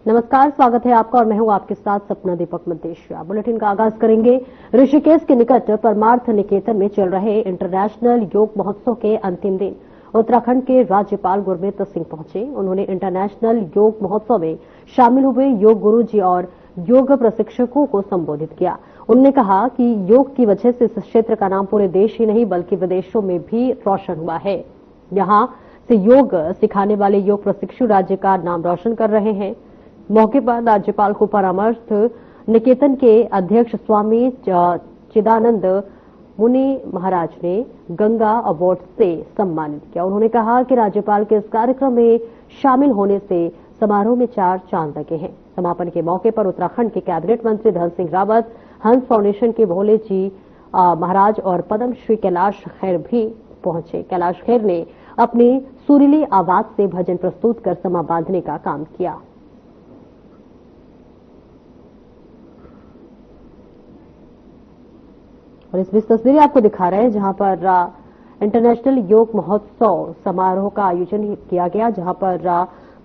नमस्कार, स्वागत है आपका और मैं हूं आपके साथ सपना दीपक मदेशिया। बुलेटिन का आगाज करेंगे। ऋषिकेश के निकट परमार्थ निकेतन में चल रहे इंटरनेशनल योग महोत्सव के अंतिम दिन उत्तराखंड के राज्यपाल गुरमीत सिंह पहुंचे। उन्होंने इंटरनेशनल योग महोत्सव में शामिल हुए योग गुरु जी और योग प्रशिक्षकों को संबोधित किया। उन्होंने कहा कि योग की वजह से इस क्षेत्र का नाम पूरे देश ही नहीं बल्कि विदेशों में भी रोशन हुआ है। यहां से योग सिखाने वाले योग प्रशिक्षु राज्य का नाम रोशन कर रहे हैं। मौके पर राज्यपाल को परमार्थ निकेतन के अध्यक्ष स्वामी चिदानंद मुनि महाराज ने गंगा अवार्ड से सम्मानित किया। उन्होंने कहा कि राज्यपाल के इस कार्यक्रम में शामिल होने से समारोह में 4 चांद लगे हैं। समापन के मौके पर उत्तराखंड के कैबिनेट मंत्री धन सिंह रावत, हंस फाउंडेशन के भोले जी महाराज और पद्म श्री कैलाश खैर भी पहुंचे। कैलाश खैर ने अपनी सुरीली आवाज से भजन प्रस्तुत कर समा बांधने का काम किया। और इस बीच तस्वीरें आपको दिखा रहे हैं जहां पर इंटरनेशनल योग महोत्सव समारोह का आयोजन किया गया, जहां पर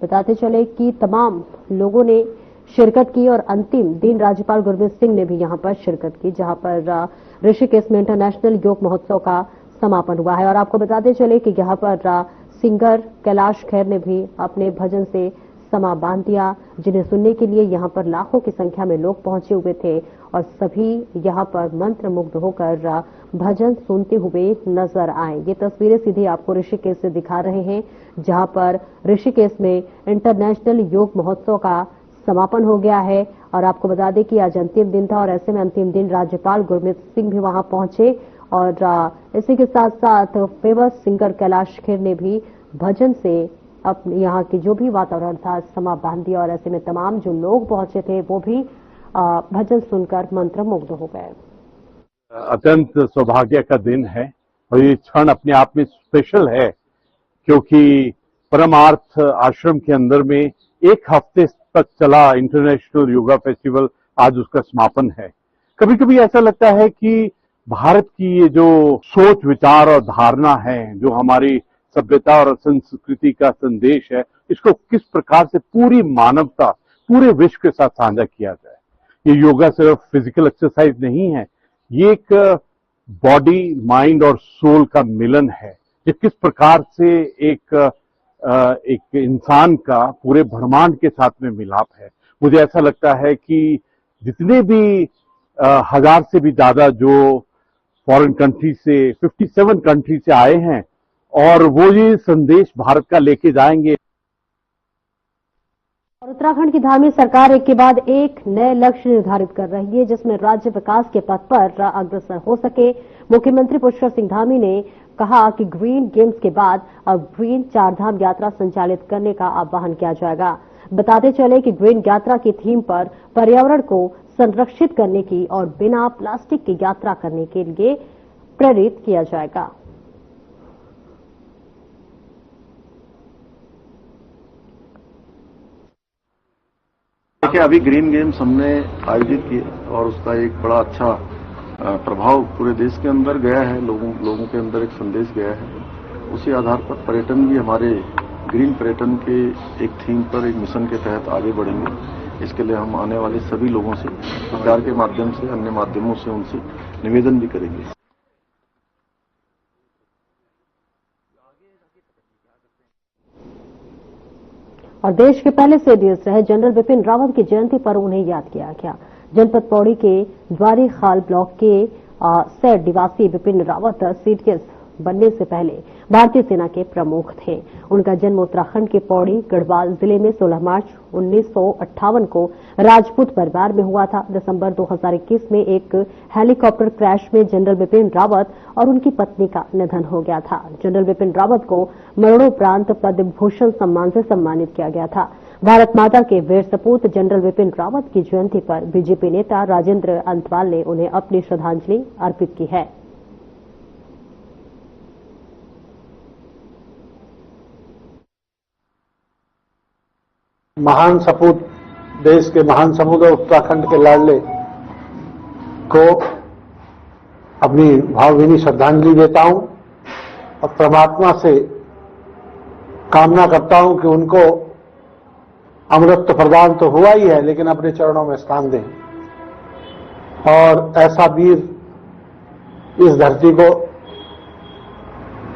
बताते चले कि तमाम लोगों ने शिरकत की और अंतिम दिन राज्यपाल गुरमीत सिंह ने भी यहां पर शिरकत की, जहां पर ऋषिकेश में इंटरनेशनल योग महोत्सव का समापन हुआ है। और आपको बताते चले कि यहां पर सिंगर कैलाश खैर ने भी अपने भजन से समा बांध दिया, जिन्हें सुनने के लिए यहां पर लाखों की संख्या में लोग पहुंचे हुए थे और सभी यहां पर मंत्रमुग्ध होकर भजन सुनते हुए नजर आए। ये तस्वीरें सीधी आपको ऋषिकेश से दिखा रहे हैं, जहां पर ऋषिकेश में इंटरनेशनल योग महोत्सव का समापन हो गया है। और आपको बता दें कि आज अंतिम दिन था और ऐसे में अंतिम दिन राज्यपाल गुरमीत सिंह भी वहां पहुंचे और इसी के साथ साथ फेमस सिंगर कैलाश खेर ने भी भजन से अपने यहाँ के जो भी वातावरण था समा बांध दिया और ऐसे में तमाम जो लोग पहुंचे थे वो भी भजन सुनकर मंत्रमुग्ध हो गए। अत्यंत सौभाग्य का दिन है और ये क्षण अपने आप में स्पेशल है, क्योंकि परमार्थ आश्रम के अंदर में 1 हफ्ते तक चला इंटरनेशनल योगा फेस्टिवल आज उसका समापन है। कभी कभी ऐसा लगता है कि भारत की ये जो सोच विचार और धारणा है, जो हमारी सभ्यता और संस्कृति का संदेश है, इसको किस प्रकार से पूरी मानवता पूरे विश्व के साथ साझा किया जाए। ये योगा सिर्फ फिजिकल एक्सरसाइज नहीं है, ये एक बॉडी माइंड और सोल का मिलन है। ये किस प्रकार से एक इंसान का पूरे ब्रह्मांड के साथ में मिलाप है। मुझे ऐसा लगता है कि जितने भी 1000 से भी ज्यादा जो फॉरेन कंट्री से 57 कंट्री से आए हैं और वो ये संदेश भारत का लेके जाएंगे। और उत्तराखंड की धार्मिक सरकार एक के बाद एक नए लक्ष्य निर्धारित कर रही है, जिसमें राज्य विकास के पथ पर अग्रसर हो सके। मुख्यमंत्री पुष्कर सिंह धामी ने कहा कि ग्रीन गेम्स के बाद अब ग्रीन 4 धाम यात्रा संचालित करने का आह्वान किया जाएगा। बताते चले कि ग्रीन यात्रा की थीम पर पर्यावरण को संरक्षित करने की और बिना प्लास्टिक की यात्रा करने के लिए प्रेरित किया जाएगा। देखिए, अभी ग्रीन गेम्स हमने आयोजित किए और उसका एक बड़ा अच्छा प्रभाव पूरे देश के अंदर गया है, लोगों के अंदर एक संदेश गया है। उसी आधार पर पर्यटन भी हमारे ग्रीन पर्यटन के एक थीम पर एक मिशन के तहत आगे बढ़ेंगे। इसके लिए हम आने वाले सभी लोगों से सरकार के माध्यम से अन्य माध्यमों से उनसे निवेदन भी करेंगे। और देश के पहले सीडीएस रहे जनरल बिपिन रावत की जयंती पर उन्हें याद किया गया। जनपद पौड़ी के द्वारी खाल ब्लॉक के सैड निवासी बिपिन रावत सीडीएस बनने से पहले भारतीय सेना के प्रमुख थे। उनका जन्म उत्तराखंड के पौड़ी गढ़वाल जिले में 16 मार्च 1958 को राजपूत परिवार में हुआ था। दिसंबर 2021 में एक हेलीकॉप्टर क्रैश में जनरल बिपिन रावत और उनकी पत्नी का निधन हो गया था। जनरल बिपिन रावत को मरणोपरांत पद्म भूषण सम्मान से सम्मानित किया गया था। भारत माता के वीर सपूत जनरल बिपिन रावत की जयंती पर बीजेपी नेता राजेंद्र अंतवाल ने उन्हें अपनी श्रद्धांजलि अर्पित की है। महान सपूत, देश के महान सपूत और उत्तराखंड के लाडले को अपनी भावभीनी श्रद्धांजलि देता हूं और परमात्मा से कामना करता हूं कि उनको अमृत प्रदान तो हुआ ही है, लेकिन अपने चरणों में स्थान दें और ऐसा वीर इस धरती को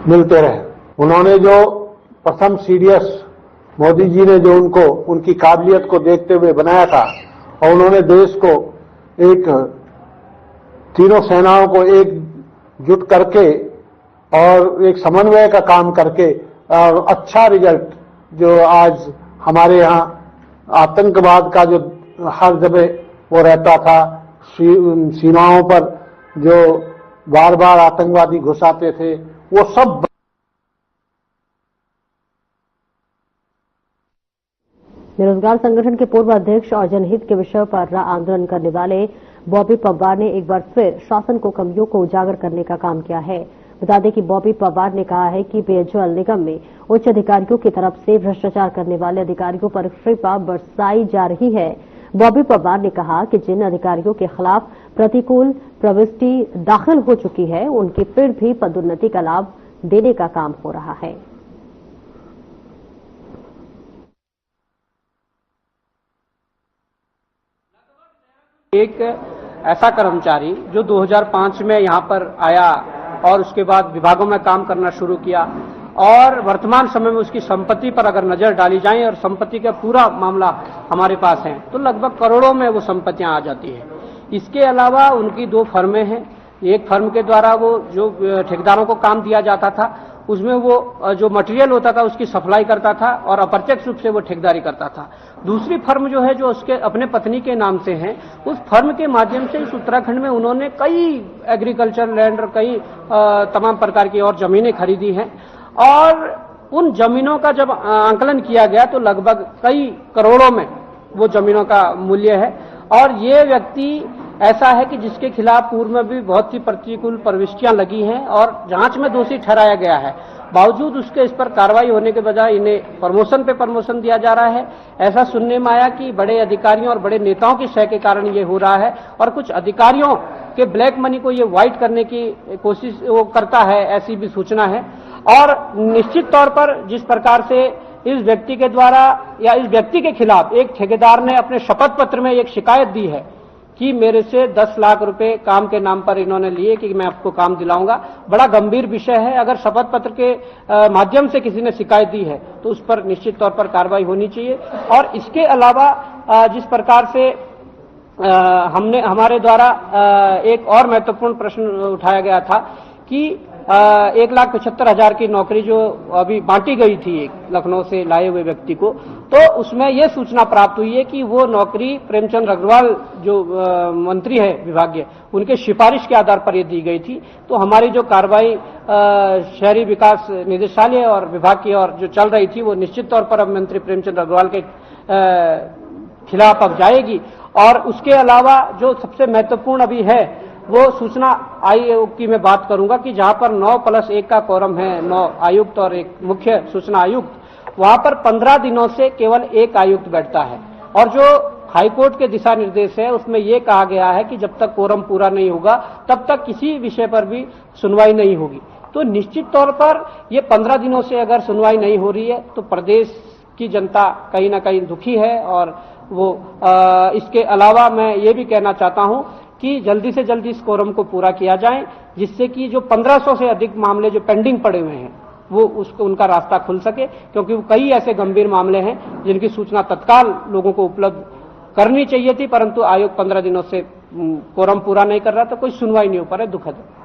मिलते रहे। उन्होंने जो प्रथम सीडीएस मोदी जी ने जो उनकी काबिलियत को देखते हुए बनाया था और उन्होंने देश को तीनों सेनाओं को एकजुट करके और एक समन्वय का काम करके अच्छा रिजल्ट जो आज हमारे यहाँ आतंकवाद का जो हर जगह वो रहता था, सीमाओं पर जो बार बार आतंकवादी घुस आते थे, वो सब बेरोजगार संगठन के पूर्व अध्यक्ष और जनहित के विषय पर आंदोलन करने वाले बॉबी पवार ने एक बार फिर शासन को कमियों को उजागर करने का काम किया है। बता दें कि बॉबी पवार ने कहा है कि पेयजल निगम में उच्च अधिकारियों की तरफ से भ्रष्टाचार करने वाले अधिकारियों पर कृपा बरसाई जा रही है। बॉबी पवार ने कहा कि जिन अधिकारियों के खिलाफ प्रतिकूल प्रविष्टि दाखिल हो चुकी है, उनकी फिर भी पदोन्नति का लाभ देने का काम हो रहा है। एक ऐसा कर्मचारी जो 2005 में यहां पर आया और उसके बाद विभागों में काम करना शुरू किया और वर्तमान समय में उसकी संपत्ति पर अगर नजर डाली जाए और संपत्ति का पूरा मामला हमारे पास है तो लगभग करोड़ों में वो संपत्तियां आ जाती है। इसके अलावा उनकी 2 फर्में हैं। एक फर्म के द्वारा वो जो ठेकेदारों को काम दिया जाता था उसमें वो जो मटेरियल होता था उसकी सप्लाई करता था और अप्रत्यक्ष रूप से वो ठेकेदारी करता था। दूसरी फर्म जो है जो उसके अपने पत्नी के नाम से है, उस फर्म के माध्यम से इस उत्तराखंड में उन्होंने कई एग्रीकल्चर लैंड और कई तमाम प्रकार की और जमीनें खरीदी हैं और उन जमीनों का जब आंकलन किया गया तो लगभग कई करोड़ों में वो जमीनों का मूल्य है। और ये व्यक्ति ऐसा है कि जिसके खिलाफ पूर्व में भी बहुत सी प्रतिकूल प्रविष्टियां लगी हैं और जांच में दोषी ठहराया गया है। बावजूद उसके इस पर कार्रवाई होने के बजाय इन्हें प्रमोशन पे प्रमोशन दिया जा रहा है। ऐसा सुनने में आया कि बड़े अधिकारियों और बड़े नेताओं की शय के कारण ये हो रहा है और कुछ अधिकारियों के ब्लैक मनी को ये व्हाइट करने की कोशिश वो करता है, ऐसी भी सूचना है। और निश्चित तौर पर जिस प्रकार से इस व्यक्ति के द्वारा या इस व्यक्ति के खिलाफ एक ठेकेदार ने अपने शपथ पत्र में एक शिकायत दी है कि मेरे से 10 लाख रुपए काम के नाम पर इन्होंने लिए कि मैं आपको काम दिलाऊंगा, बड़ा गंभीर विषय है। अगर शपथ पत्र के माध्यम से किसी ने शिकायत दी है तो उस पर निश्चित तौर पर कार्रवाई होनी चाहिए। और इसके अलावा जिस प्रकार से हमारे द्वारा एक और महत्वपूर्ण प्रश्न उठाया गया था कि 1,75,000 की नौकरी जो अभी बांटी गई थी एक लखनऊ से लाए हुए व्यक्ति को, तो उसमें यह सूचना प्राप्त हुई है कि वो नौकरी प्रेमचंद अग्रवाल जो मंत्री है विभागीय, उनके सिफारिश के आधार पर ये दी गई थी। तो हमारी जो कार्रवाई शहरी विकास निदेशालय और विभाग की ओर जो चल रही थी वो निश्चित तौर पर अब मंत्री प्रेमचंद अग्रवाल के खिलाफ अब जाएगी। और उसके अलावा जो सबसे महत्वपूर्ण अभी है वो सूचना आयोग की मैं बात करूंगा कि जहां पर 9+1 का कोरम है, 9 आयुक्त और एक मुख्य सूचना आयुक्त, वहां पर 15 दिनों से केवल एक आयुक्त बैठता है। और जो हाईकोर्ट के दिशा निर्देश है उसमें यह कहा गया है कि जब तक कोरम पूरा नहीं होगा तब तक किसी विषय पर भी सुनवाई नहीं होगी। तो निश्चित तौर पर ये 15 दिनों से अगर सुनवाई नहीं हो रही है तो प्रदेश की जनता कहीं ना कहीं दुखी है। और वो इसके अलावा मैं ये भी कहना चाहता हूं कि जल्दी से जल्दी इस कोरम को पूरा किया जाए, जिससे कि जो 1500 से अधिक मामले जो पेंडिंग पड़े हुए हैं वो उनका रास्ता खुल सके, क्योंकि वो कई ऐसे गंभीर मामले हैं जिनकी सूचना तत्काल लोगों को उपलब्ध करनी चाहिए थी, परंतु आयोग 15 दिनों से कोरम पूरा नहीं कर रहा, तो कोई सुनवाई नहीं हो पा रहा है। दुखद है।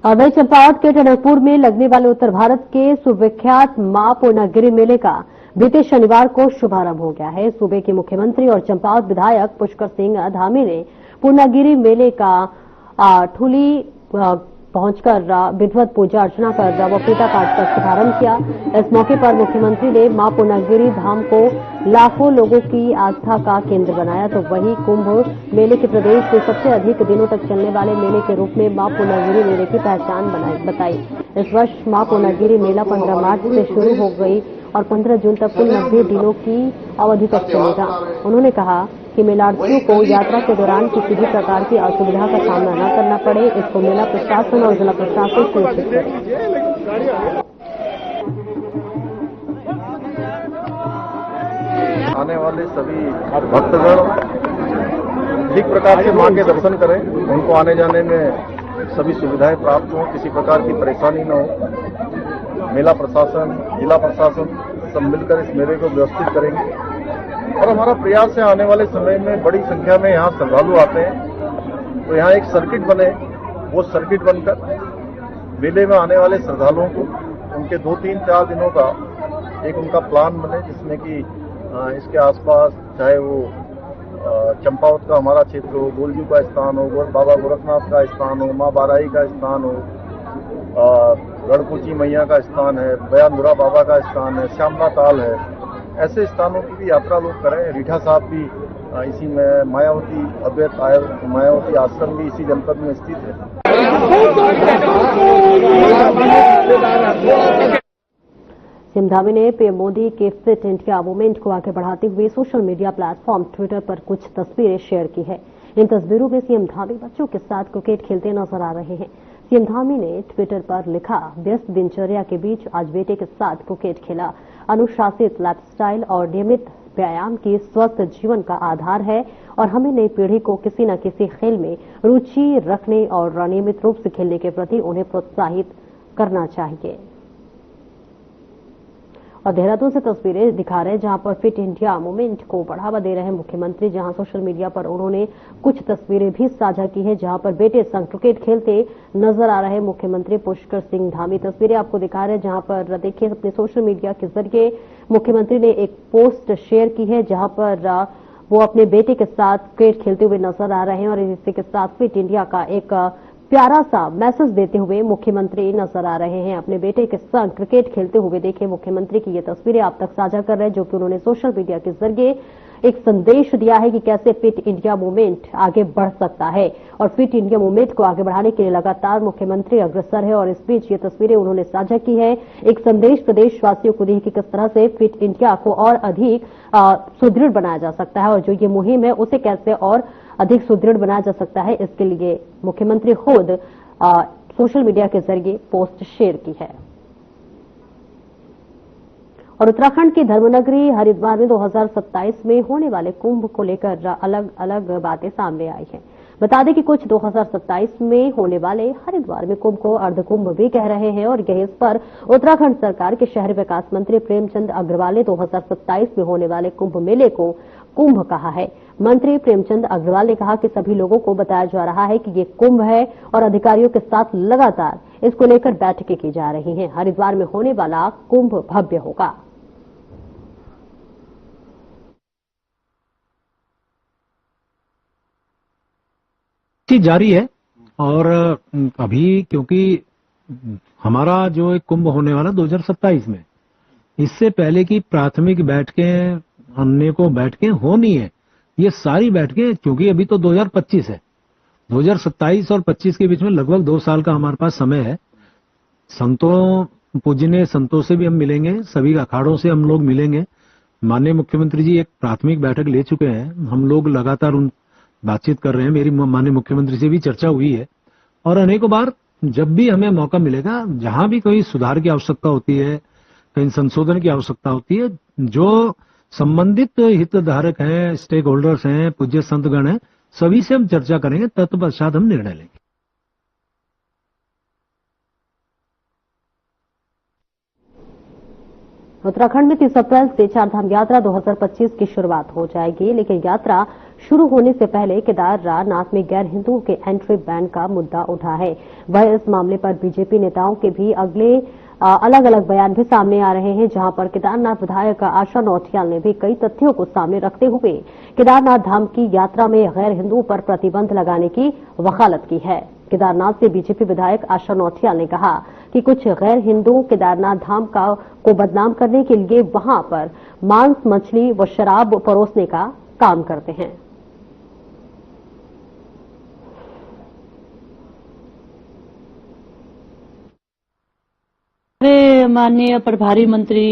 और वही चंपावत के टनकपुर में लगने वाले उत्तर भारत के सुविख्यात मां पूर्णागिरि मेले का बीते शनिवार को शुभारंभ हो गया है। सूबे के मुख्यमंत्री और चंपावत विधायक पुष्कर सिंह धामी ने पूर्णागिरि मेले का ठुली पहुंचकर विधिवत पूजा अर्चना कर व फीता काट कर शुभारंभ किया। इस मौके पर मुख्यमंत्री ने मां पूर्णागिरि धाम को लाखों लोगों की आस्था का केंद्र बनाया। तो वहीं कुंभ मेले के प्रदेश में सबसे अधिक दिनों तक चलने वाले मेले के रूप में मां पूर्णागिरि मेले की पहचान बताई। इस वर्ष मां पूर्णागिरि मेला 15 मार्च से शुरू हो गई और 15 जून तक कुल 90 दिनों की अवधि तक चलेगा। उन्होंने कहा कि मेलार्थियों को यात्रा के दौरान किसी भी प्रकार की असुविधा का सामना न करना पड़े, इसको मेला प्रशासन और जिला प्रशासन सुनिश्चित करे। आने वाले सभी भक्तगण ठीक प्रकार से मां के दर्शन करें, उनको आने जाने में सभी सुविधाएं प्राप्त हों, किसी प्रकार की परेशानी न हो। मेला प्रशासन, जिला प्रशासन सब मिलकर इस मेले को व्यवस्थित करेंगे और हमारा प्रयास है आने वाले समय में बड़ी संख्या में यहाँ श्रद्धालु आते हैं तो यहाँ एक सर्किट बने, वो सर्किट बनकर मेले में आने वाले श्रद्धालुओं को उनके 2, 3, 4 दिनों का एक उनका प्लान बने, जिसमें कि इसके आसपास चाहे वो चंपावत का हमारा क्षेत्र हो, गोलजू का स्थान हो, बाबा गोरखनाथ का स्थान हो, माँ बाराई का स्थान हो, गढ़कोची मैया का स्थान है, बयानपुरा बाबा का स्थान है, श्यामला ताल है, ऐसे स्थानों की भी यात्रा लोग करें। रीठा साहब भी इसी में, मायावती अद्वैत मायावती आश्रम भी इसी जनपद में स्थित है। सीएम धामी ने पीएम मोदी के फिट इंडिया मूवमेंट को आगे बढ़ाते हुए सोशल मीडिया प्लेटफॉर्म ट्विटर पर कुछ तस्वीरें शेयर की है। इन तस्वीरों में सीएम धामी बच्चों के साथ क्रिकेट खेलते नजर आ रहे हैं। सीएम धामी ने ट्विटर पर लिखा, व्यस्त दिनचर्या के बीच आज बेटे के साथ क्रिकेट खेला। अनुशासित लाइफस्टाइल और नियमित व्यायाम की स्वस्थ जीवन का आधार है और हमें नई पीढ़ी को किसी न किसी खेल में रुचि रखने और नियमित रूप से खेलने के प्रति उन्हें प्रोत्साहित करना चाहिए। और देहरादून से तस्वीरें दिखा रहे हैं जहां पर फिट इंडिया मूवमेंट को बढ़ावा दे रहे हैं मुख्यमंत्री, जहां सोशल मीडिया पर उन्होंने कुछ तस्वीरें भी साझा की है जहां पर बेटे संग क्रिकेट खेलते नजर आ रहे मुख्यमंत्री पुष्कर सिंह धामी। तस्वीरें आपको दिखा रहे हैं जहां पर देखिए अपने सोशल मीडिया के जरिए मुख्यमंत्री ने एक पोस्ट शेयर की है जहां पर वो अपने बेटे के साथ क्रिकेट खेलते हुए नजर आ रहे हैं और इसी के साथ फिट इंडिया का एक प्यारा सा मैसेज देते हुए मुख्यमंत्री नजर आ रहे हैं। अपने बेटे के संग क्रिकेट खेलते हुए देखिए मुख्यमंत्री की ये तस्वीरें आप तक साझा कर रहे हैं जो कि उन्होंने सोशल मीडिया के जरिए एक संदेश दिया है कि कैसे फिट इंडिया मूवमेंट आगे बढ़ सकता है और फिट इंडिया मूवमेंट को आगे बढ़ाने के लिए लगातार मुख्यमंत्री अग्रसर है। और इस बीच ये तस्वीरें उन्होंने साझा की है, एक संदेश प्रदेशवासियों को दी कि किस तरह से फिट इंडिया को और अधिक सुदृढ़ बनाया जा सकता है और जो ये मुहिम है उसे कैसे और अधिक सुदृढ़ बनाया जा सकता है, इसके लिए मुख्यमंत्री खुद सोशल मीडिया के जरिए पोस्ट शेयर की है। और उत्तराखंड की धर्मनगरी हरिद्वार में 2027 में होने वाले कुंभ को लेकर अलग अलग बातें सामने आई हैं। बता दें कि कुछ 2027 में होने वाले हरिद्वार में कुंभ को अर्धकुंभ भी कह रहे हैं और यह इस पर उत्तराखंड सरकार के शहरी विकास मंत्री प्रेमचंद अग्रवाल ने 2027 में होने वाले कुंभ मेले को कुंभ कहा है। मंत्री प्रेमचंद अग्रवाल ने कहा कि सभी लोगों को बताया जा रहा है कि ये कुंभ है और अधिकारियों के साथ लगातार इसको लेकर बैठकें की जा रही हैं। हरिद्वार में होने वाला कुंभ भव्य होगा। जारी है और अभी क्योंकि हमारा जो एक कुंभ होने वाला 2027 में, इससे पहले की प्राथमिक बैठकें अन्य को बैठकें होनी है, ये सारी बैठकें क्योंकि अभी तो 2025 है, 2027 और 25 के बीच में लगभग 2 साल का हमारे पास समय है। संतों पूजने संतों से भी हम मिलेंगे, सभी अखाड़ों से हम लोग मिलेंगे। माननीय मुख्यमंत्री जी एक प्राथमिक बैठक ले चुके हैं, हम लोग लगातार उन बातचीत कर रहे हैं। मेरी माननीय मुख्यमंत्री से भी चर्चा हुई है और अनेकों बार जब भी हमें मौका मिलेगा, जहां भी कोई सुधार की आवश्यकता होती है, कहीं संशोधन की आवश्यकता होती है, जो संबंधित हितधारक हैं, स्टेक होल्डर्स हैं, पूज्य संतगण हैं, सभी से हम चर्चा करेंगे, तत्पश्चात हम निर्णय लेंगे। उत्तराखंड में 30 अप्रैल से चारधाम यात्रा 2025 की शुरुआत हो जाएगी, लेकिन यात्रा शुरू होने से पहले केदारनाथ में गैर हिंदुओं के एंट्री बैन का मुद्दा उठा है। वह इस मामले पर बीजेपी नेताओं के भी अलग अलग बयान भी सामने आ रहे हैं, जहां पर केदारनाथ विधायक आशा नौटियाल ने भी कई तथ्यों को सामने रखते हुए केदारनाथ धाम की यात्रा में गैर हिंदुओं पर प्रतिबंध लगाने की वकालत की है। केदारनाथ से बीजेपी विधायक आशा नौटियाल ने कहा कि कुछ गैर हिंदू केदारनाथ धाम को बदनाम करने के लिए वहां पर मांस, मछली व शराब परोसने का काम करते हैं। माननीय प्रभारी मंत्री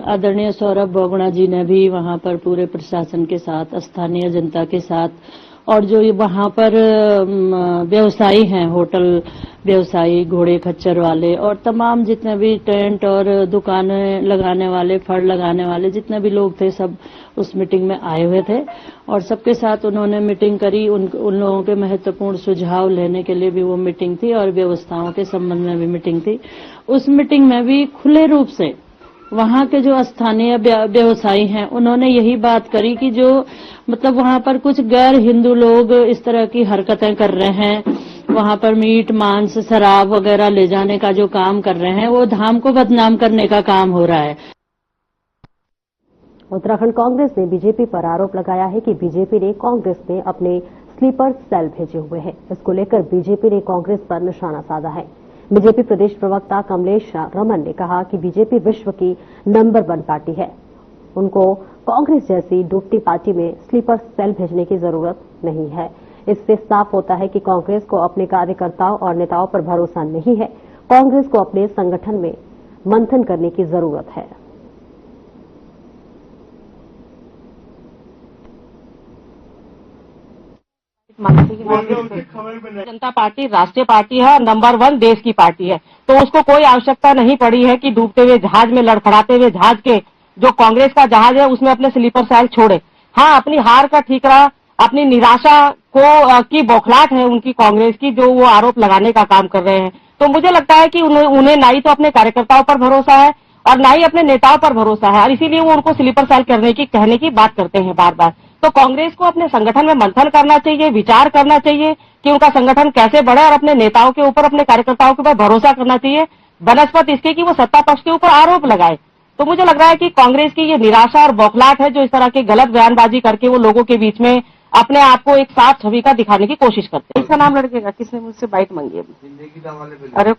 आदरणीय सौरभ बोगुणा जी ने भी वहां पर पूरे प्रशासन के साथ, स्थानीय जनता के साथ और जो वहां पर व्यवसायी हैं, होटल व्यवसायी, घोड़े खच्चर वाले और तमाम जितने भी टेंट और दुकानें लगाने वाले, फड़ लगाने वाले जितने भी लोग थे, सब उस मीटिंग में आए हुए थे और सबके साथ उन्होंने मीटिंग करी। उन लोगों के महत्वपूर्ण सुझाव लेने के लिए भी वो मीटिंग थी और व्यवस्थाओं के संबंध में भी मीटिंग थी। उस मीटिंग में भी खुले रूप से वहां के जो स्थानीय व्यवसायी हैं, उन्होंने यही बात करी कि जो मतलब वहां पर कुछ गैर हिंदू लोग इस तरह की हरकतें कर रहे हैं, वहां पर मीट, मांस, शराब वगैरह ले जाने का जो काम कर रहे हैं, वो धाम को बदनाम करने का काम हो रहा है। उत्तराखंड कांग्रेस ने बीजेपी पर आरोप लगाया है कि बीजेपी ने कांग्रेस में अपने स्लीपर सेल भेजे हुए हैं। इसको लेकर बीजेपी ने कांग्रेस पर निशाना साधा है। बीजेपी प्रदेश प्रवक्ता कमलेश रमन ने कहा कि बीजेपी विश्व की नंबर 1 पार्टी है। उनको कांग्रेस जैसी डूबती पार्टी में स्लीपर सेल भेजने की जरूरत नहीं है। इससे साफ होता है कि कांग्रेस को अपने कार्यकर्ताओं और नेताओं पर भरोसा नहीं है। कांग्रेस को अपने संगठन में मंथन करने की जरूरत है। जनता पार्टी राष्ट्रीय पार्टी है और नंबर 1 देश की पार्टी है, तो उसको कोई आवश्यकता नहीं पड़ी है कि डूबते हुए जहाज में, लड़खड़ाते हुए जहाज के जो कांग्रेस का जहाज है उसमें अपने स्लीपर सेल छोड़े। हाँ, अपनी हार का ठीकरा, अपनी निराशा को की बौखलाहट है उनकी कांग्रेस की, जो वो आरोप लगाने का काम कर रहे हैं। तो मुझे लगता है कि उन्हें ना ही तो अपने कार्यकर्ताओं पर भरोसा है और ना ही अपने नेताओं पर भरोसा है, और इसीलिए वो उनको स्लीपर सेल कहने की बात करते हैं बार बार। तो कांग्रेस को अपने संगठन में मंथन करना चाहिए, विचार करना चाहिए कि उनका संगठन कैसे बढ़े और अपने नेताओं के ऊपर, अपने कार्यकर्ताओं के ऊपर भरोसा करना चाहिए, बनस्पत इसके कि वो सत्ता पक्ष के ऊपर आरोप लगाए। तो मुझे लग रहा है कि कांग्रेस की ये निराशा और बौखलाहट है जो इस तरह के गलत बयानबाजी करके वो लोगों के बीच में अपने आप को एक साफ छवि का दिखाने की कोशिश करते हैं। इसका नाम लड़केगा, किसने मुझसे बाइट मांगी अभी? अरे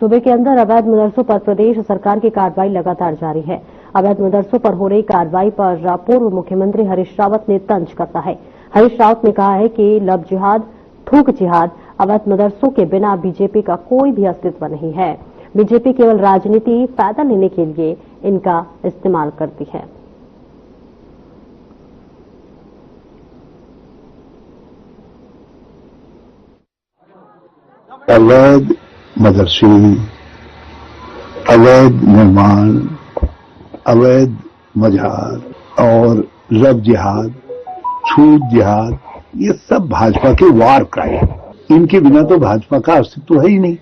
सूबे के अंदर अवैध मदरसों पर प्रदेश सरकार की कार्रवाई लगातार जारी है। अवैध मदरसों पर हो रही कार्रवाई पर पूर्व मुख्यमंत्री हरीश रावत ने तंज कसा है। हरीश रावत ने कहा है कि लव जिहाद, थूक जिहाद, अवैध मदरसों के बिना बीजेपी का कोई भी अस्तित्व नहीं है। बीजेपी केवल राजनीति फायदा लेने के लिए इनका इस्तेमाल करती है। अवैध मदरसे, अवैध निर्माण, अवैध मजहर और लव जिहाद, छूत जिहाद, ये सब भाजपा के वार क्राइम। इनके बिना तो भाजपा का अस्तित्व है ही नहीं।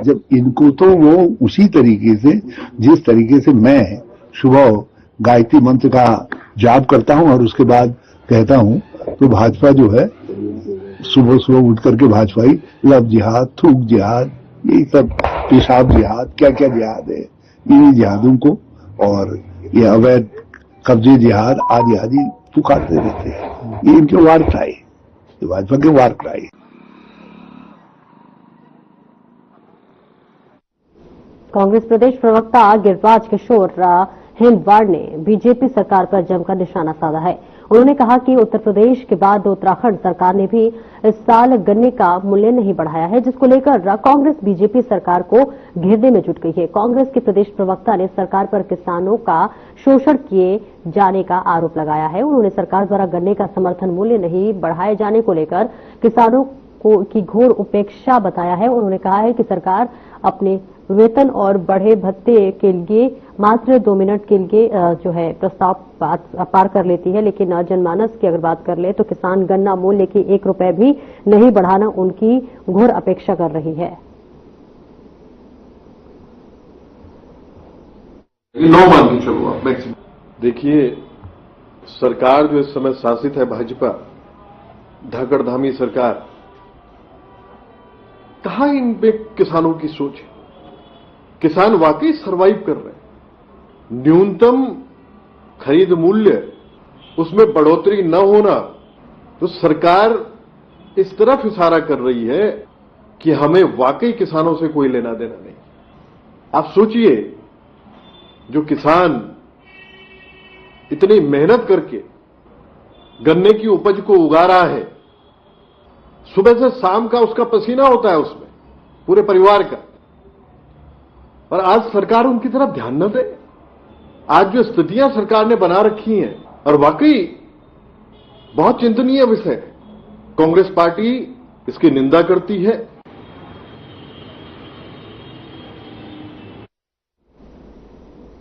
जब इनको तो वो उसी तरीके से, जिस तरीके से मैं सुबह गायत्री मंत्र का जाप करता हूं और उसके बाद कहता हूं, तो भाजपा जो है सुबह सुबह उठ करके भाजपाई लव जिहाद, थूक जिहाद, यही सब, पेशाब जिहाद, क्या क्या जिहाद है, इन्हीं जिहादों को और ये अवैध कब्जे जिहाद आदि आदि पुकारते रहते हैं। ये इनके वार क्राई, ये भाजपा के वार क्राई। कांग्रेस प्रदेश प्रवक्ता गिरिराज किशोर हिंदवाड़ ने बीजेपी सरकार पर जमकर निशाना साधा है। उन्होंने कहा कि उत्तर प्रदेश के बाद उत्तराखंड सरकार ने भी इस साल गन्ने का मूल्य नहीं बढ़ाया है, जिसको लेकर कांग्रेस बीजेपी सरकार को घेरने में जुट गई है। कांग्रेस के प्रदेश प्रवक्ता ने सरकार पर किसानों का शोषण किए जाने का आरोप लगाया है। उन्होंने सरकार द्वारा गन्ने का समर्थन मूल्य नहीं बढ़ाए जाने को लेकर किसानों की घोर उपेक्षा बताया है। उन्होंने कहा है कि सरकार अपने वेतन और बढ़े भत्ते के लिए मात्र 2 मिनट के लिए जो है प्रस्ताव पार कर लेती है, लेकिन जनमानस की अगर बात कर ले तो किसान गन्ना मूल्य की 1 रुपए भी नहीं बढ़ाना उनकी घोर अपेक्षा कर रही है। 9 मान के चलो आप मैक्सिमम। देखिए, सरकार जो इस समय शासित है भाजपा, धाकड़धामी सरकार, कहां इन पे किसानों की सोच है? किसान वाकई सरवाइव कर रहे हैं। न्यूनतम खरीद मूल्य, उसमें बढ़ोतरी न होना, तो सरकार इस तरफ इशारा कर रही है कि हमें वाकई किसानों से कोई लेना देना नहीं। आप सोचिए, जो किसान इतनी मेहनत करके गन्ने की उपज को उगा रहा है, सुबह से शाम का उसका पसीना होता है उसमें, पूरे परिवार का, और आज सरकार उनकी तरफ ध्यान न दे। आज जो स्थितियां सरकार ने बना रखी हैं, और वाकई बहुत चिंतनीय विषय है। कांग्रेस पार्टी इसकी निंदा करती है।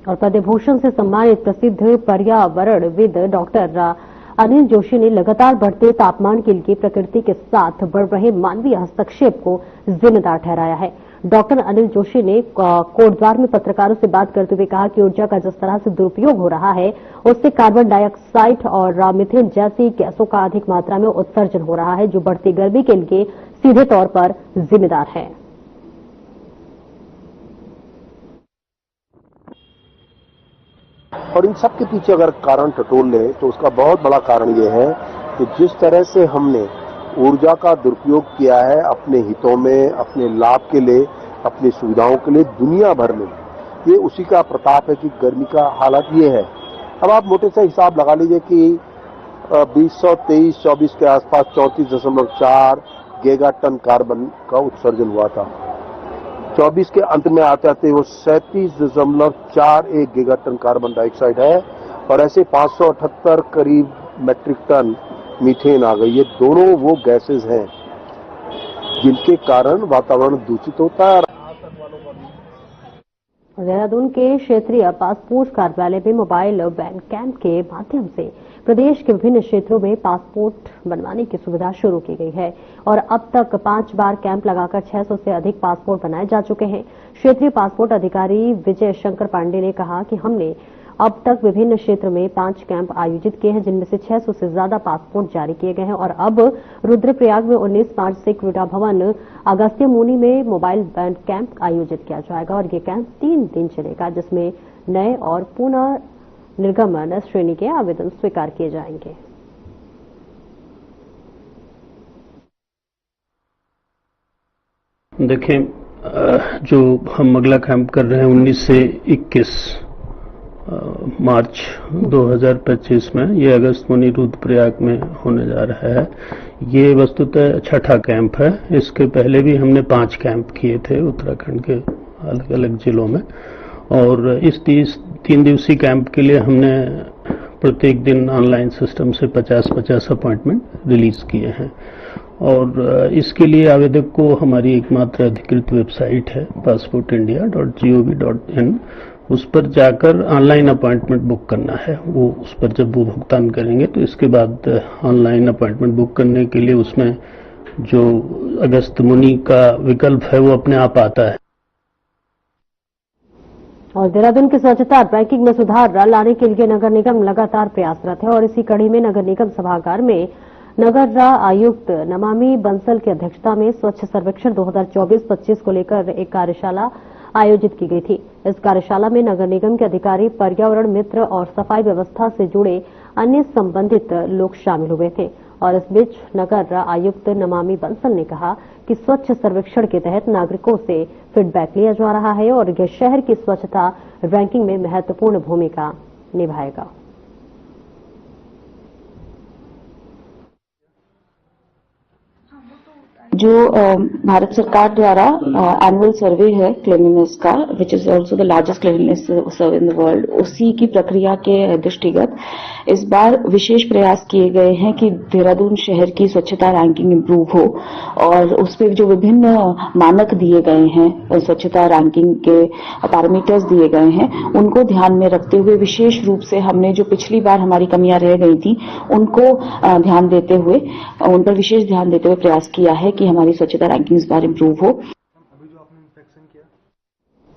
और पद्म भूषण से सम्मानित प्रसिद्ध पर्यावरणविद डॉक्टर अनिल जोशी ने लगातार बढ़ते तापमान के लिए प्रकृति के साथ बढ़ रहे मानवीय हस्तक्षेप को जिम्मेदार ठहराया है। डॉक्टर अनिल जोशी ने कोटद्वार में पत्रकारों से बात करते हुए कहा कि ऊर्जा का जिस तरह से दुरुपयोग हो रहा है उससे कार्बन डाइऑक्साइड और मीथेन जैसी गैसों का अधिक मात्रा में उत्सर्जन हो रहा है, जो बढ़ती गर्मी के लिए सीधे तौर पर जिम्मेदार है। और इन सब के पीछे अगर कारण टटोल ले तो उसका बहुत बड़ा कारण यह है कि जिस तरह से हमने ऊर्जा का दुरुपयोग किया है अपने हितों में, अपने लाभ के लिए, अपनी सुविधाओं के लिए दुनिया भर में, ये उसी का प्रताप है कि गर्मी का हालत ये है। अब आप मोटे से हिसाब लगा लीजिए कि 2023-24 के आसपास 34.4 गीगाटन कार्बन का उत्सर्जन हुआ था। 24 के अंत में आते आते वो 37.41 गीगाटन कार्बन डाइऑक्साइड है और ऐसे 578 करीब मैट्रिक टन मीथेन आ गई। ये दोनों वो गैसेस हैं जिनके कारण वातावरण दूषित होता है। देहरादून के क्षेत्रीय पासपोर्ट कार्यालय में मोबाइल वैन कैंप के माध्यम से प्रदेश के विभिन्न क्षेत्रों में पासपोर्ट बनवाने की सुविधा शुरू की गई है और अब तक 5 बार कैंप लगाकर 600 से अधिक पासपोर्ट बनाए जा चुके हैं। क्षेत्रीय पासपोर्ट अधिकारी विजय शंकर पांडे ने कहा कि हमने अब तक विभिन्न क्षेत्र में 5 कैंप आयोजित किए हैं, जिनमें से 600 से ज्यादा पासपोर्ट जारी किए गए हैं और अब रुद्रप्रयाग में 19 मार्च से क्रीड़ा भवन अगस्त्य मुनि में मोबाइल वैन कैंप आयोजित किया जाएगा और ये कैंप 3 दिन चलेगा, जिसमें नए और पुनः निर्गमन श्रेणी के आवेदन स्वीकार किए जाएंगे। देखें, जो हम अगला कैंप कर रहे हैं 19 से 21 मार्च 2025 में, ये अगस्त मुनि रुद्रप्रयाग में होने जा रहा है। ये वस्तुतः छठा कैंप है। इसके पहले भी हमने 5 कैंप किए थे उत्तराखंड के अलग अलग जिलों में और इस 3 दिवसीय कैंप के लिए हमने प्रत्येक दिन ऑनलाइन सिस्टम से 50-50 अपॉइंटमेंट रिलीज किए हैं और इसके लिए आवेदक को हमारी एकमात्र अधिकृत वेबसाइट है passportindia.gov.in, उस पर जाकर ऑनलाइन अपॉइंटमेंट बुक करना है। वो उस पर जब वो भुगतान करेंगे तो इसके बाद ऑनलाइन अपॉइंटमेंट बुक करने के लिए उसमें जो अगस्त मुनि का विकल्प है वो अपने आप आता है। और देहरादून की स्वच्छता रैंकिंग में सुधार लाने के लिए नगर निगम लगातार प्रयासरत है और इसी कड़ी में नगर निगम सभागार में नगर आयुक्त नमामि बंसल की अध्यक्षता में स्वच्छ सर्वेक्षण 2024-25 को लेकर एक कार्यशाला आयोजित की गई थी। इस कार्यशाला में नगर निगम के अधिकारी, पर्यावरण मित्र और सफाई व्यवस्था से जुड़े अन्य संबंधित लोग शामिल हुए थे और इस बीच नगर आयुक्त नमामि बंसल ने कहा कि स्वच्छ सर्वेक्षण के तहत नागरिकों से फीडबैक लिया जा रहा है और यह शहर की स्वच्छता रैंकिंग में महत्वपूर्ण भूमिका निभाएगा। जो भारत सरकार द्वारा एनुअल सर्वे है क्लीनलीनेस का, which is also the largest cleanliness survey in the world, उसी की प्रक्रिया के दृष्टिगत इस बार विशेष प्रयास किए गए हैं कि देहरादून शहर की स्वच्छता रैंकिंग इंप्रूव हो और उस पर जो विभिन्न मानक दिए गए हैं, स्वच्छता रैंकिंग के पैरामीटर्स दिए गए हैं, उनको ध्यान में रखते हुए विशेष रूप से हमने जो पिछली बार हमारी कमियां रह गई थी उनको ध्यान देते हुए, उन पर विशेष ध्यान देते हुए प्रयास किया है कि हमारी स्वच्छता रैंकिंग इस बार इंप्रूव हो।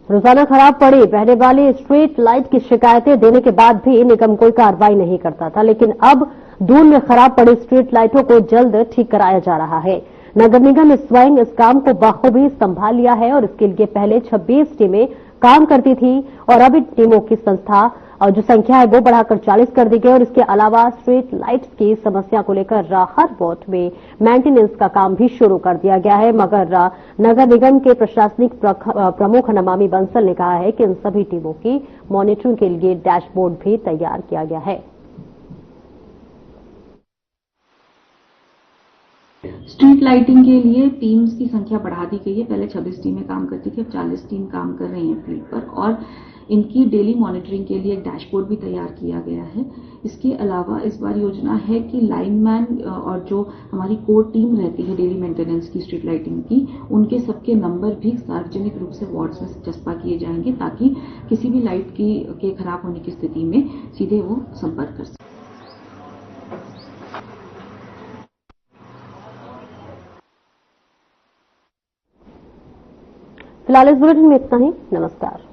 रोजाना खराब पड़ी रहने वाली स्ट्रीट लाइट की शिकायतें देने के बाद भी निगम कोई कार्रवाई नहीं करता था, लेकिन अब दून में खराब पड़ी स्ट्रीट लाइटों को जल्द ठीक कराया जा रहा है। नगर निगम ने स्वयं इस काम को बखूबी संभाल लिया है और इसके लिए पहले 26 टीमें काम करती थी और अब इन टीमों की संस्था और जो संख्या है वो बढ़ाकर 40 कर दी गई और इसके अलावा स्ट्रीट लाइट्स की समस्या को लेकर हर वार्ड में मेंटेनेंस का काम भी शुरू कर दिया गया है। मगर नगर निगम के प्रशासनिक प्रमुख नमामि बंसल ने कहा है कि इन सभी टीमों की मॉनिटरिंग के लिए डैशबोर्ड भी तैयार किया गया है। स्ट्रीट लाइटिंग के लिए टीम्स की संख्या बढ़ा दी गई है। पहले 26 टीमें काम करती थी, अब 40 टीम काम कर रही हैं फील्ड पर और इनकी डेली मॉनिटरिंग के लिए एक डैशबोर्ड भी तैयार किया गया है। इसके अलावा इस बार योजना है कि लाइनमैन और जो हमारी कोर टीम रहती है डेली मेंटेनेंस की स्ट्रीट लाइटिंग की, उनके सबके नंबर भी सार्वजनिक रूप से वार्ड्स में चस्पा किए जाएंगे ताकि किसी भी लाइट के खराब होने की स्थिति में सीधे वो संपर्क कर सकें। फिलहाल इस बुलेटिन में इतना ही। नमस्कार।